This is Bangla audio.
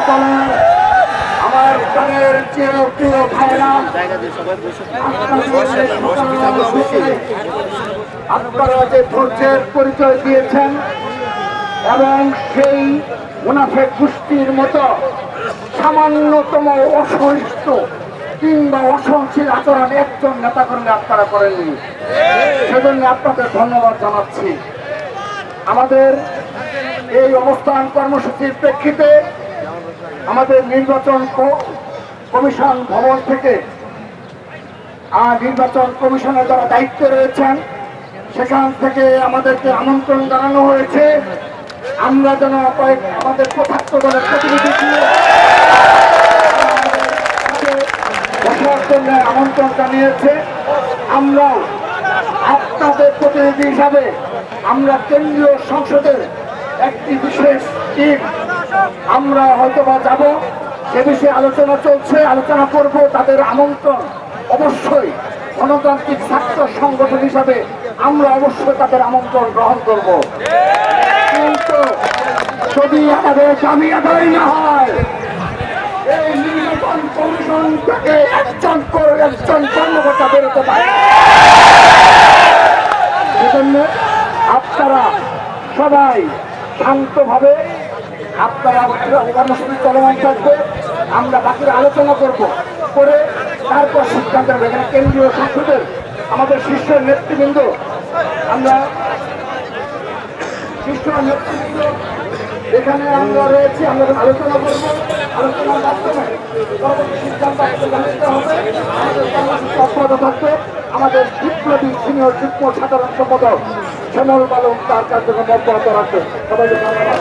দলের আমার প্রাণের প্রিয় ভাইরা, আপনারা যে ধৈর্যের পরিচয় দিয়েছেন এবং সেই মুনাফেক গোষ্ঠীর মতো সামান্যতম অসহিষ্ণু কিংবা অসহনশীল আচরণ একজন নেতা কর্মী আপনারা করেননি, সেজন্য আপনাদের ধন্যবাদ জানাচ্ছি। আমাদের এই অবস্থান কর্মসূচির প্রেক্ষিতে আমাদের নির্বাচন কমিশন ভবন থেকে নির্বাচন কমিশনের যারা দায়িত্ব রয়েছেন সেখান থেকে আমাদেরকে আমন্ত্রণ জানানো হয়েছে আমরা যেন আমাদের প্রত্যক্ষ দলের প্রতিনিধি বসার জন্য আমন্ত্রণ জানিয়েছে। আমরাও আপনাদের প্রতিনিধি হিসাবে আমরা কেন্দ্রীয় সংসদের একটি বিশেষ টিম আমরা হয়তোবা যাব, সে বিষয়ে আলোচনা চলছে, আলোচনা করব। তাদের আমন্ত্রণ অবশ্যই গণতান্ত্রিক ছাত্র সংগঠন হিসাবে আমরা অবশ্যই তাদের আমন্ত্রণ গ্রহণ করব। কিন্তু যদি আমাদের দাবি আদায় না হয়, এই নির্বাচন কমিশন থেকে একজন কর্মকর্তা বেরোতে পারে। সেজন্য আপনারা সবাই শান্তভাবে আপনারা কর্মসূচি চলমান থাকবে, আমরা বাকির আলোচনা করে তারপর সিদ্ধান্ত নেব। এখানে কেন্দ্রীয় সংসদের আমাদের শীর্ষ নেতৃবৃন্দ, আমরা শীর্ষ নেতৃবৃন্দ এখানে আমরা রয়েছি, আমরা আলোচনা করব। আলোচনার মাধ্যমে পরবর্তী সিদ্ধান্ত নিতে হবে। আমাদের কর্মসূচি অব্যাহত থাকবে। আমাদের বিপ্লবী সিনিয়র যুগ্ম সাধারণ সম্পাদক শ্যামল বালক তার কার্যক্রম অব্যাহত রাখবে। সবাইকে ধন্যবাদ।